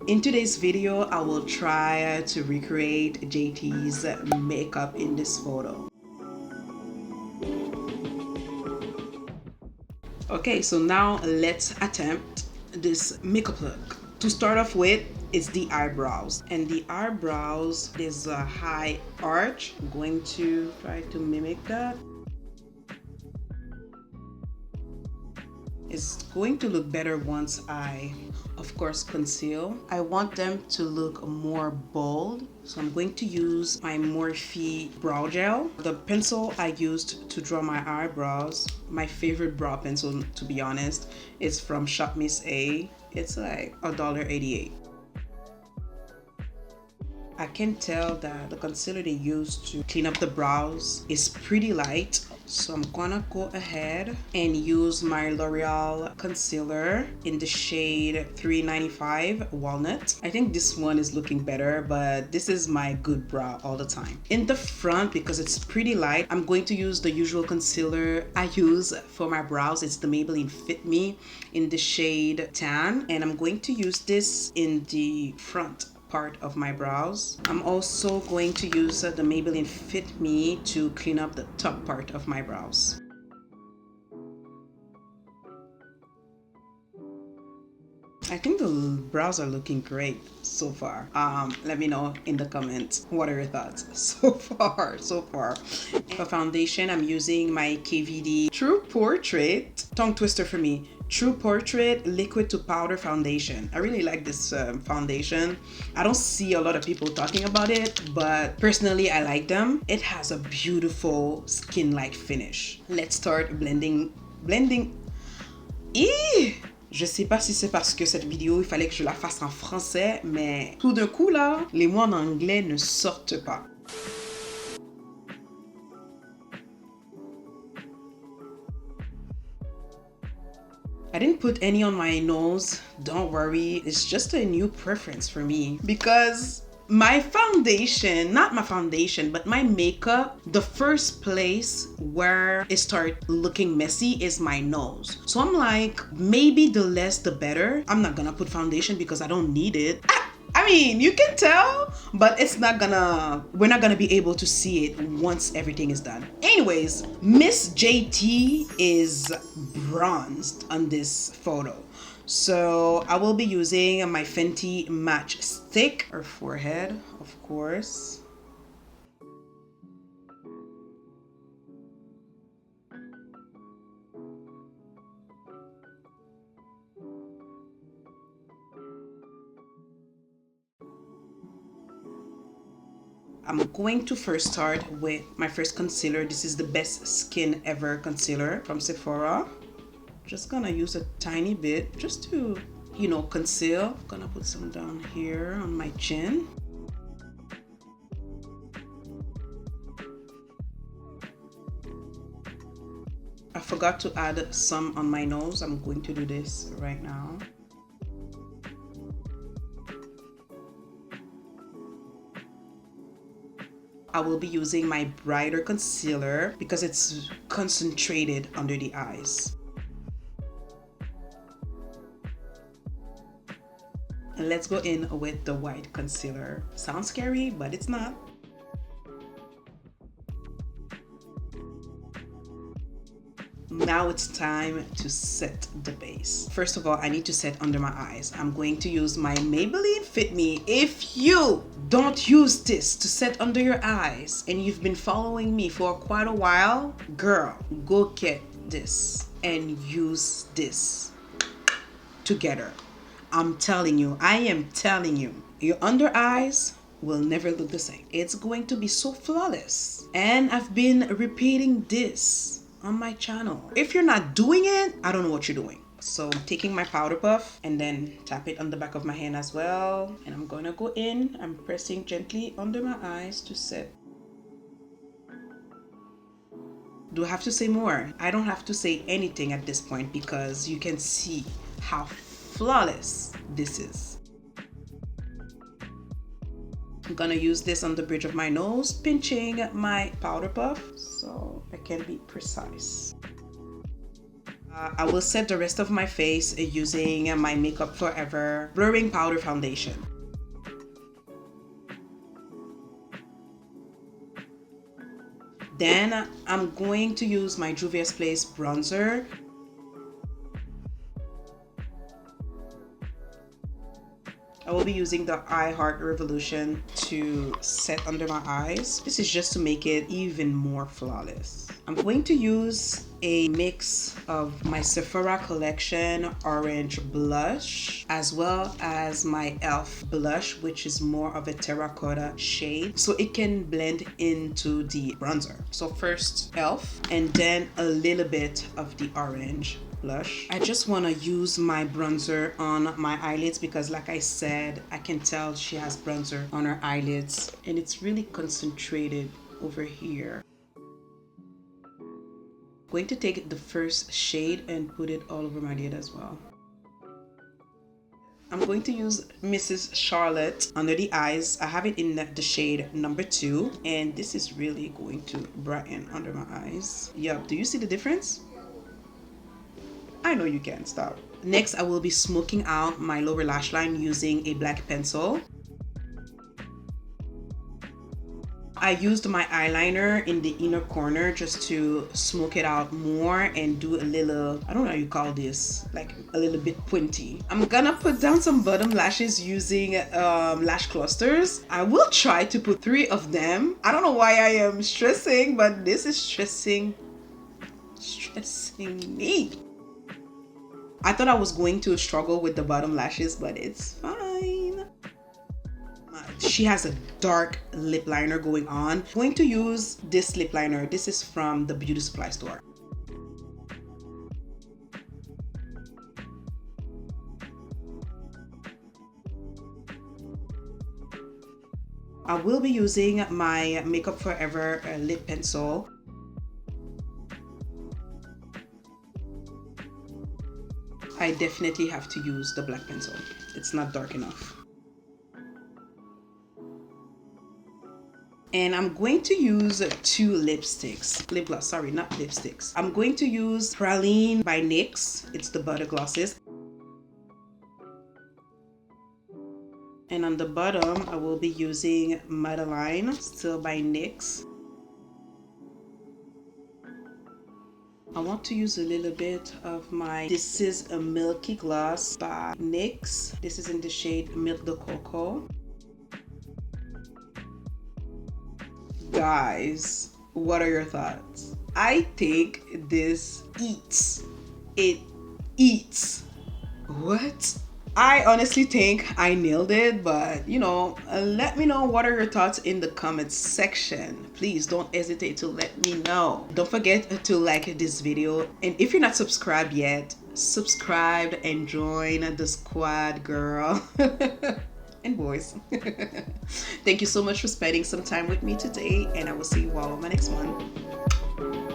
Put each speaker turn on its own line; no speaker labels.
In today's video, I will try to recreate JT's makeup in this photo. Okay, so now let's attempt this makeup look. To start off with is the eyebrows. And the eyebrows, there's a high arch. I'm going to try to mimic that. It's going to look better once I, of course, conceal. I want them to look more bold, so I'm going to use my Morphe brow gel. The pencil I used to draw my eyebrows, my favorite brow pencil to be honest, is from Shop Miss A. It's like $1.88. I can tell that the concealer they used to clean up the brows is pretty light. So I'm gonna go ahead and use my L'Oreal concealer in the shade 395 Walnut. I think this one is looking better, but this is my good brow all the time. In the front, because it's pretty light, I'm going to use the usual concealer I use for my brows. It's the Maybelline Fit Me in the shade Tan, and I'm going to use this in the front part of my brows. I'm also going to use the Maybelline Fit Me to clean up the top part of my brows. I think the brows are looking great so far. Let me know in the comments what are your thoughts so far. For foundation, I'm using my KVD True Portrait, tongue twister for me, True Portrait liquid to powder foundation. I really like this foundation. I don't see a lot of people talking about it, but personally I like them. It has a beautiful skin-like finish. Let's start blending. Je sais pas si c'est parce que cette vidéo, il fallait que je la fasse en français, mais tout d'un coup là, les mots en anglais ne sortent pas. I didn't put any on my nose. Don't worry, it's just a new preference for me because my foundation, not my foundation, but my makeup, the first place where it starts looking messy is my nose. So I'm like, maybe the less the better. I'm not gonna put foundation because I don't need it. I mean, you can tell, but we're not gonna be able to see it once everything is done. Anyways, Miss JT is bronzed on this photo. So I will be using my Fenty Match Stick, her forehead, of course. I'm going to first start with my first concealer. This is the Best Skin Ever concealer from Sephora. Just gonna use a tiny bit just to, you know, conceal. I'm gonna put some down here on my chin. I forgot to add some on my nose. I'm going to do this right now. I will be using my brighter concealer because it's concentrated under the eyes. And let's go in with the white concealer. Sounds scary, but it's not. Now it's time to set the base. First of all, I need to set under my eyes. I'm going to use my Maybelline Fit Me. If you don't use this to set under your eyes and you've been following me for quite a while, girl, go get this and use this together. I'm telling you, I am telling you, your under eyes will never look the same. It's going to be so flawless. And I've been repeating this on my channel. If you're not doing it, I don't know what you're doing. So I'm taking my powder puff and then tap it on the back of my hand as well. And I'm gonna go in, I'm pressing gently under my eyes to set. Do I have to say more? I don't have to say anything at this point because you can see how flawless this is. I'm gonna use this on the bridge of my nose, pinching my powder puff so I can be precise. I will set the rest of my face using my Makeup Forever Blurring Powder Foundation. Then I'm going to use my Juvia's Place bronzer. I will be using the I Heart Revolution to set under my eyes. This is just to make it even more flawless. I'm going to use a mix of my Sephora Collection Orange Blush as well as my e.l.f. blush, which is more of a terracotta shade, so it can blend into the bronzer. So first e.l.f. and then a little bit of the orange blush. I just want to use my bronzer on my eyelids because, like I said, I can tell she has bronzer on her eyelids and it's really concentrated over here. I'm going to take the first shade and put it all over my lid as well. I'm going to use Mrs. Charlotte under the eyes. I have it in the shade number 2, and this is really going to brighten under my eyes. Yup, do you see the difference? I know you can't stop. Next, I will be smoking out my lower lash line using a black pencil. I used my eyeliner in the inner corner just to smoke it out more and do a little, I don't know how you call this, like a little bit pointy. I'm gonna put down some bottom lashes using lash clusters. I will try to put 3 of them. I don't know why I am stressing, but this is stressing me. I thought I was going to struggle with the bottom lashes, but it's fine. She has a dark lip liner going on. I'm going to use this lip liner. This is from the beauty supply store. I will be using my Makeup Forever lip pencil. I definitely have to use the black pencil. It's not dark enough. And I'm going to use 2 lipsticks, lip gloss, sorry, not lipsticks. I'm going to use Praline by NYX. It's the butter glosses. And on the bottom, I will be using Madeline, still by NYX. I want to use a little bit of my, this is a Milky Gloss by NYX. This is in the shade Milk de Coco. Guys, what are your thoughts? I think this eats. It eats. What? I honestly think I nailed it, but you know, let me know what are your thoughts in the comments section. Please don't hesitate to let me know. Don't forget to like this video, and if you're not subscribed yet, subscribe and join the squad, girl. And boys. Thank you so much for spending some time with me today, and I will see you all on my next one.